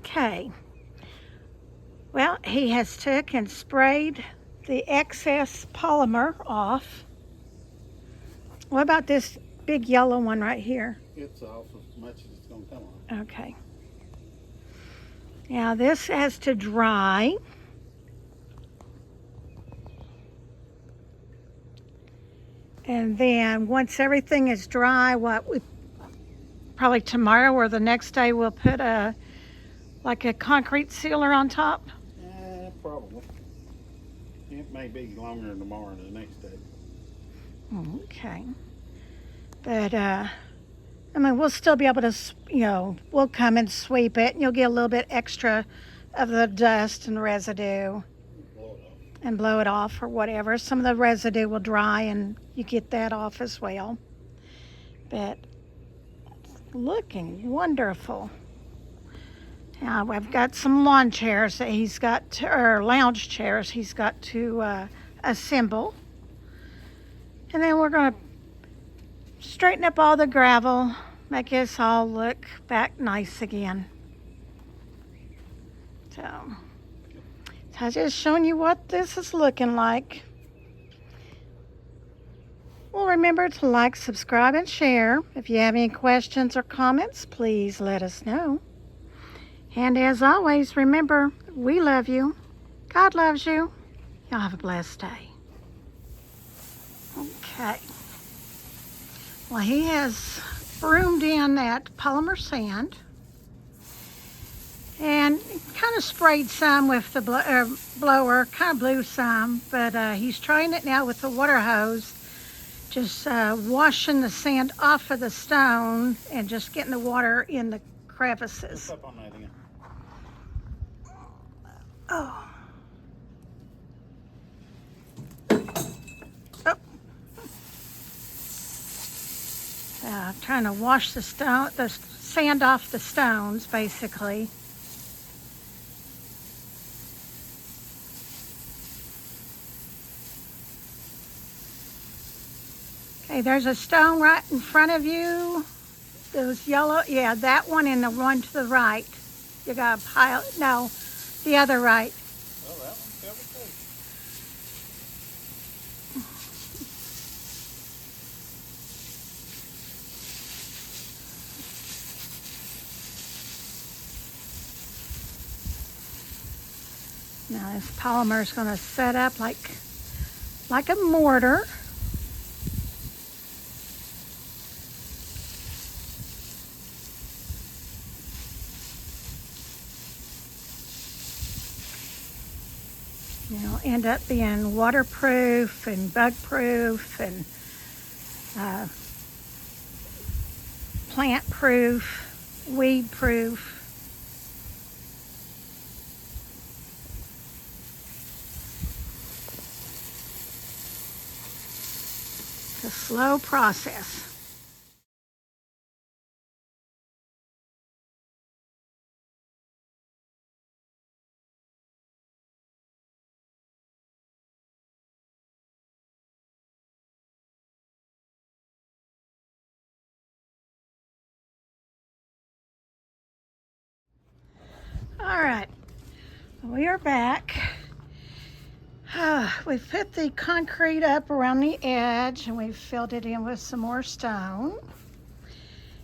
Okay. Well, he has took and sprayed the excess polymer off. What about this big yellow one right here? It's off as much as it's going to come on. Okay. Now this has to dry. And then once everything is dry, probably tomorrow or the next day we'll put like a concrete sealer on top. Probably. It may be longer than tomorrow or the next day. Okay. But I mean, we'll still be able to, we'll come and sweep it, and you'll get a little bit extra of the dust and residue and blow it off or whatever. Some of the residue will dry and you get that off as well. But it's looking wonderful. Now I've got some lawn chairs that he's got to, or lounge chairs he's got to assemble. And then we're going to straighten up all the gravel, make us all look back nice again. So I'm just showing you what this is looking like. Well, remember to like, subscribe, and share. If you have any questions or comments, please let us know. And as always, remember, we love you. God loves you. Y'all have a blessed day. Okay. Well, he has broomed in that polymer sand and kind of sprayed some with the blower, kind of blew some, but he's trying it now with the water hose, just washing the sand off of the stone and just getting the water in the crevices. Up on that again. Oh. Trying to wash the sand off the stones, basically. Okay, there's a stone right in front of you. Those yellow, yeah, that one and the one to the right. You got a pile, no, the other right. Oh, that one's covered too. Now this polymer is going to set up like a mortar. It'll end up being waterproof and bug-proof and plant-proof, weed-proof. It's a slow process. All right, we are back. We've put the concrete up around the edge and we've filled it in with some more stone.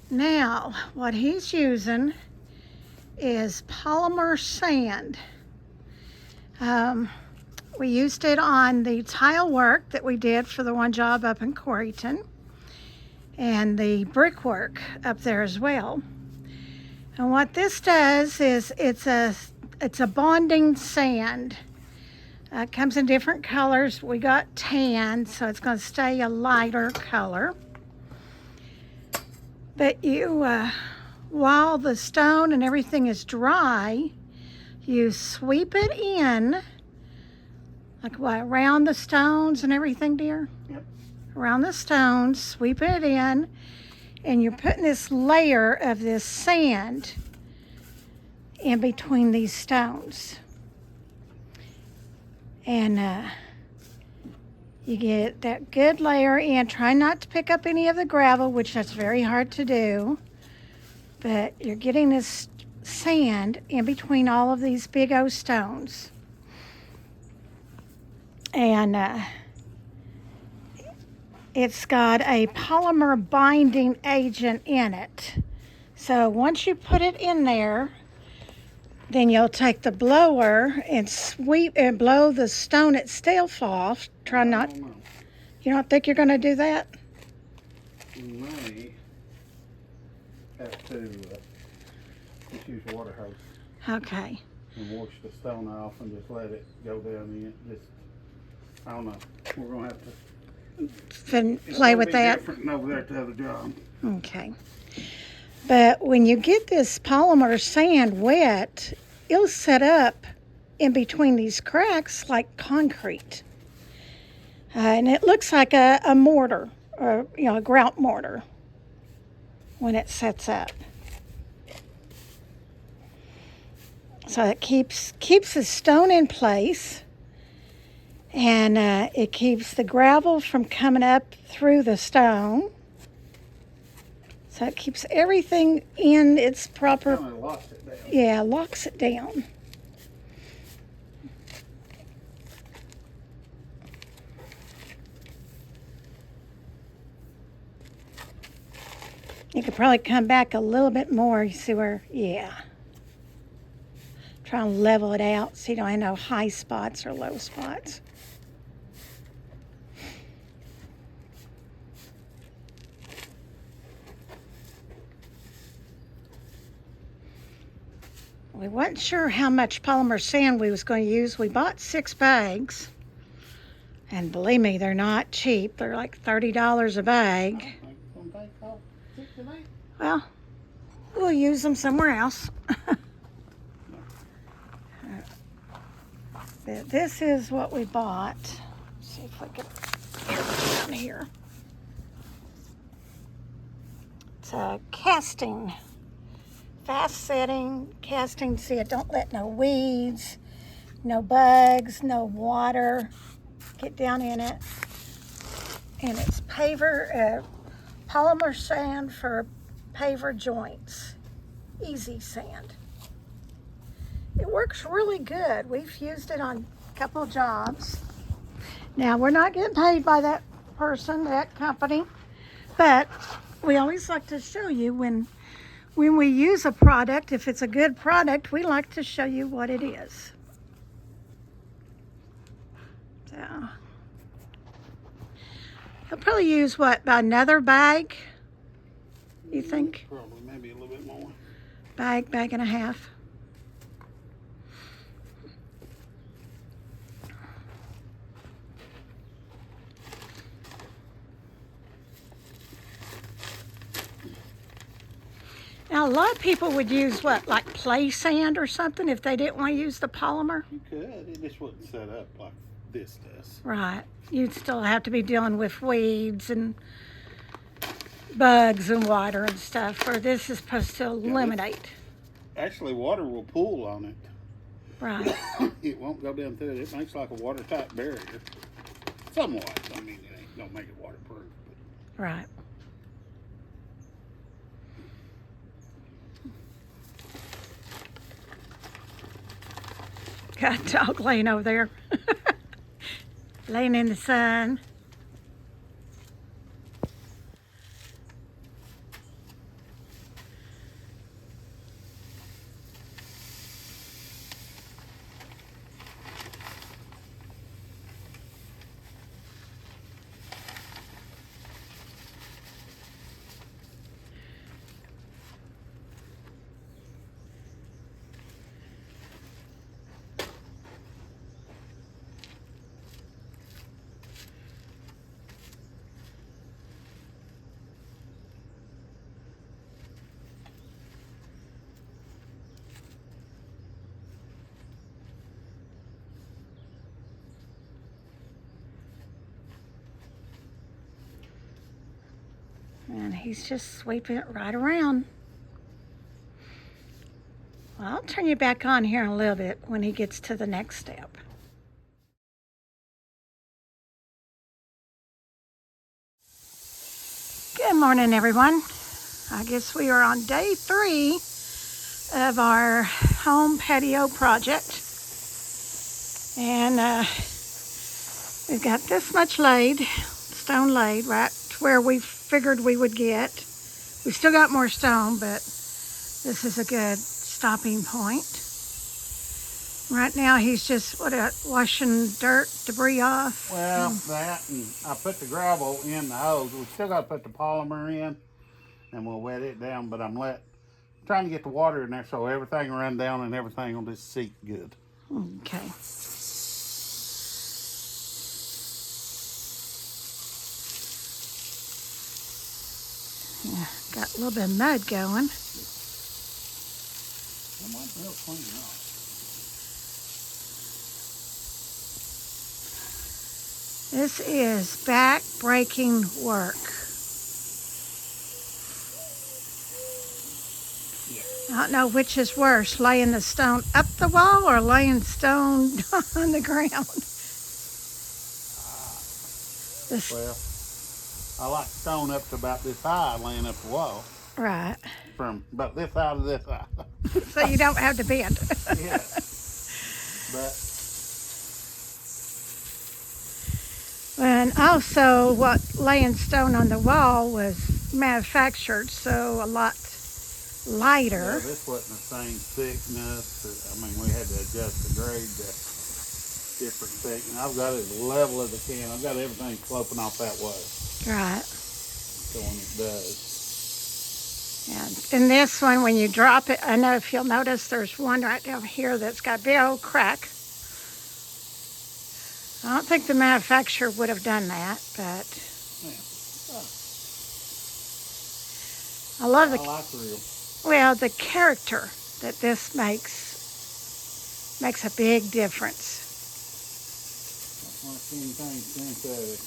Now, what he's using is polymer sand. We used it on the tile work that we did for the one job up in Coreyton and the brickwork up there as well. And what this does is it's a bonding sand. It comes in different colors. We got tan, so it's going to stay a lighter color. But you, while the stone and everything is dry, you sweep it in, like what, around the stones and everything, dear? Yep. Around the stones, sweep it in, and you're putting this layer of this sand in between these stones. And you get that good layer in. Try not to pick up any of the gravel, which that's very hard to do. But you're getting this sand in between all of these big old stones. And it's got a polymer binding agent in it. So once you put it in there, then you'll take the blower and sweep and blow the stone itself off. Try not. don't know. You don't think you're going to do that? We may have to just use a water hose Okay. and wash the stone off and just let it go down in. Just, I don't know. We're going to have to Play with that. Different than over there at the other job. Okay. But when you get this polymer sand wet, it'll set up in between these cracks like concrete. And it looks like a mortar, or a grout mortar when it sets up. So it keeps the stone in place, and it keeps the gravel from coming up through the stone. So it keeps everything in its proper. Kind of locks it down. Yeah, locks it down. You could probably come back a little bit more. You see where, yeah. Try and level it out so you don't have no high spots or low spots. We weren't sure how much polymer sand we was going to use. We bought 6 bags. And believe me, they're not cheap. They're like $30 a bag. Well, we'll use them somewhere else. This is what we bought. Let's see if I can get it down here. It's a casting. Fast setting casting. See, it don't let no weeds, no bugs, no water get down in it. And it's polymer sand for paver joints. Easy sand. It works really good. We've used it on a couple of jobs. Now, we're not getting paid by that person, that company, but we always like to show you when we use a product, if it's a good product, we like to show you what it is. So, he'll probably use what, about another bag, you think? Probably, maybe a little bit more. Bag and a half. Now, a lot of people would use what, like play sand or something if they didn't want to use the polymer? You could. It just wasn't set up like this does. Right. You'd still have to be dealing with weeds and bugs and water and stuff, or this is supposed to eliminate. Actually, water will pool on it. Right. It won't go down through it. It makes like a watertight barrier. Somewhat. I mean, don't make it waterproof. But. Right. Got a dog laying over there. Laying in the sun. And he's just sweeping it right around. Well, I'll turn you back on here in a little bit when he gets to the next step. Good morning, everyone. I guess we are on day 3 of our home patio project. And we've got this much laid, stone laid, right to where we figured we would get. We still got more stone, but this is a good stopping point. Right now he's just washing dirt, debris off. Well, that and I put the gravel in the hose. We still got to put the polymer in, and we'll wet it down. But I'm trying to get the water in there so everything will run down and everything will just seep good. Okay. Yeah, got a little bit of mud going. It might real clean up. This is back-breaking work. Yeah. I don't know which is worse, laying the stone up the wall or laying stone on the ground. Well, I like stone up to about this high, laying up the wall. Right. From about this side to this side. So you don't have to bend. Yeah. But And also, what laying stone on the wall was manufactured, so a lot lighter. yeah, this wasn't the same thickness. I mean, we had to adjust the grade to different thickness. I've got it level as I can. I've got everything sloping off that way. Right. So when it does. And in this one, when you drop it, I know if you'll notice there's one right down here that's got a big old crack. I don't think the manufacturer would have done that, but I love I like real. well, the character that this makes a big difference. I don't like anything synthetic.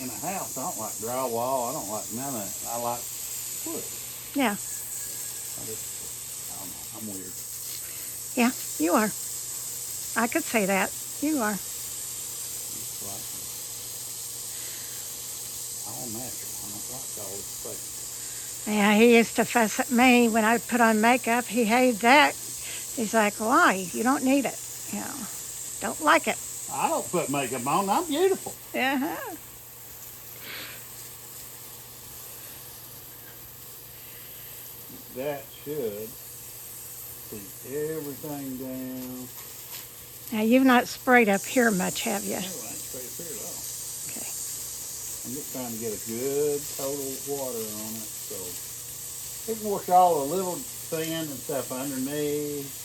In a house, I don't like drywall. I don't like none of it. I like wood. Yeah, I don't know. I'm weird. yeah, you are. I could say that. You are. It's like all natural. I don't like all this stuff. Yeah, he used to fuss at me when I put on makeup. He hated that. He's like, why? You don't need it. You know, don't like it. I don't put makeup on. I'm beautiful. Uh-huh. That should keep everything down. Now, you've not sprayed up here much, have you? No, I ain't sprayed it here at all. Okay. I'm just trying to get a good total water on it so it can wash all the little sand and stuff underneath.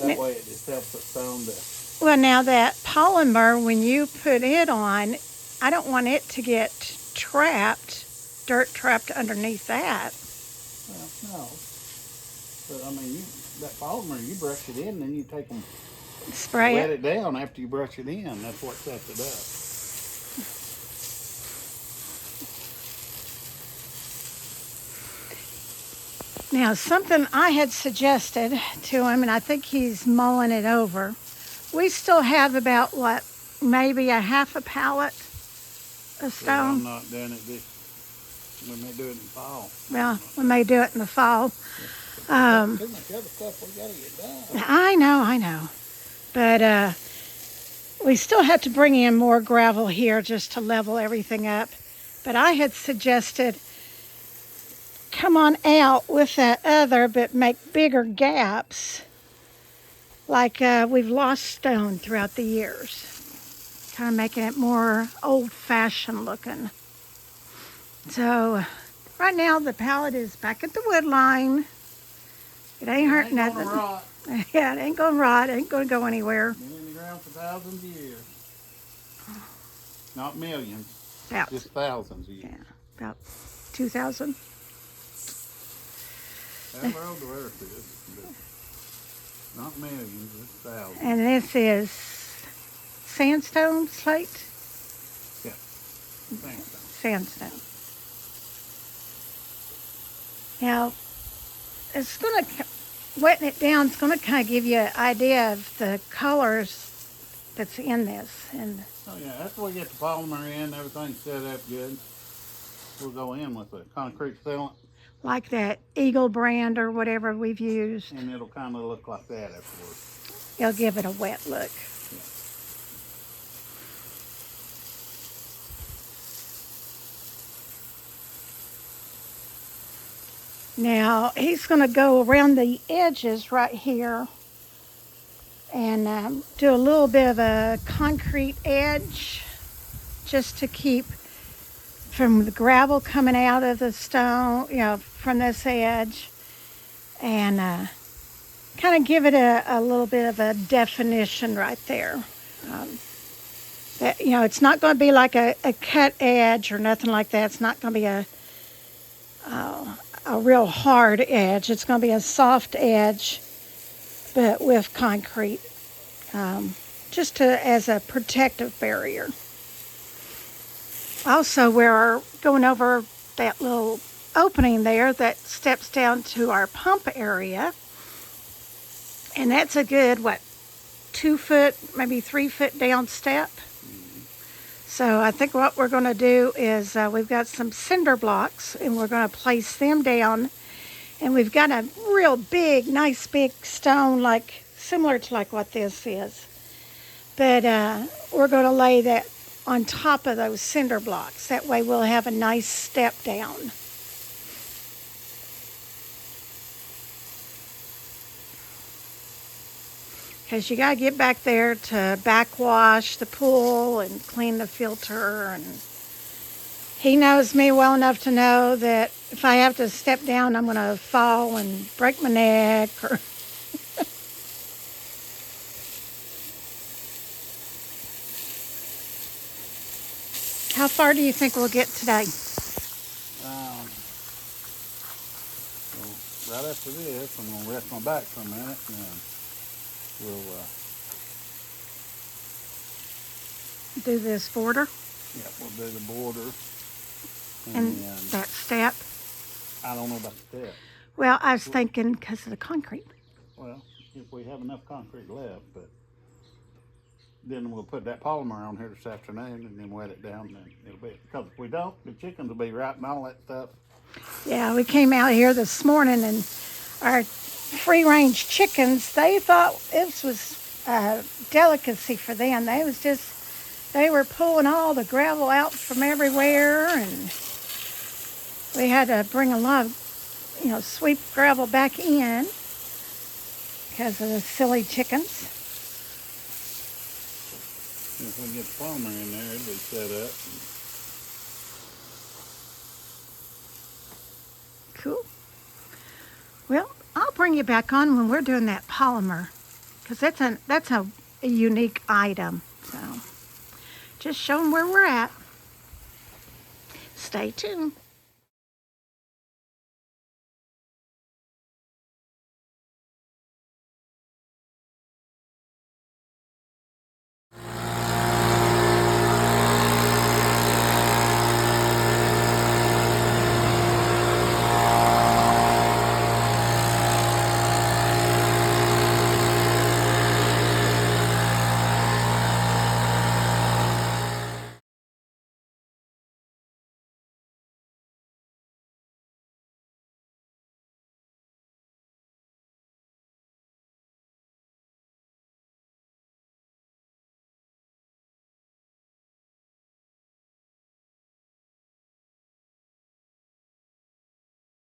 That way it just helps it stone down. Well, now that polymer, when you put it on, I don't want it to get dirt trapped underneath that. Well, no. But I mean, that polymer, you brush it in, then you take them, Spray wet it. it down after you brush it in. That's what sets it up. Now, something I had suggested to him, and I think he's mulling it over. We still have about, maybe a half a pallet of Yeah, stone. I'm not doing it this. We may do it in the fall. Well, we may do it in the fall. Too much other stuff we gotta get done. I know. But we still have to bring in more gravel here just to level everything up. But I had suggested come on out with that other, but make bigger gaps. Like we've lost stone throughout the years. Kind of making it more old-fashioned looking. So right now the pallet is back at the wood line. It ain't hurt nothing. Gonna rot. Yeah, it ain't gonna rot. It ain't gonna go anywhere. Been in the ground for thousands of years. Not millions, About, just thousands of years. yeah, about 2,000. However old the earth is, but not millions, just thousands. And this is sandstone slate? Yeah, sandstone. Sandstone. Now, it's going to, wetting it down is going to kind of give you an idea of the colors that's in this. And Oh yeah, after we get the polymer in, everything's set up good, we'll go in with the concrete sealant. like that Eagle brand or whatever we've used. And it'll kind of look like that afterwards. It'll give it a wet look. Now he's going to go around the edges right here and do a little bit of a concrete edge just to keep from the gravel coming out of the stone, from this edge, and kind of give it a little bit of a definition right there. That, it's not going to be like a cut edge or nothing like that. It's not going to be a real hard edge. It's going to be a soft edge, but with concrete, just as a protective barrier. Also, we're going over that little opening there that steps down to our pump area. And that's a good, 2 foot, maybe 3 foot down step. So I think what we're going to do is we've got some cinder blocks and we're going to place them down. And we've got a real big, nice big stone, similar to what this is. But we're going to lay that on top of those cinder blocks. That way we'll have a nice step down. Because you got to get back there to backwash the pool and clean the filter. And he knows me well enough to know that if I have to step down, I'm going to fall and break my neck. How far do you think we'll get today? Well, right after this, I'm going to rest my back for a minute, and then we'll do this border we'll do the border. and then, that step. I don't know about that. Well, I was thinking because of the concrete. Well, if we have enough concrete left, but then we'll put that polymer on here this afternoon and then wet it down, and it'll be, because if we don't, the chickens will be right and all that stuff. Yeah, we came out here this morning and our free-range chickens, they thought it was a delicacy for them. They were pulling all the gravel out from everywhere, and we had to bring a lot of, sweep gravel back in because of the silly chickens. If we get the polymer in there, it'll be set up. Cool. Well, I'll bring you back on when we're doing that polymer, because that's a unique item. So just show them where we're at. Stay tuned.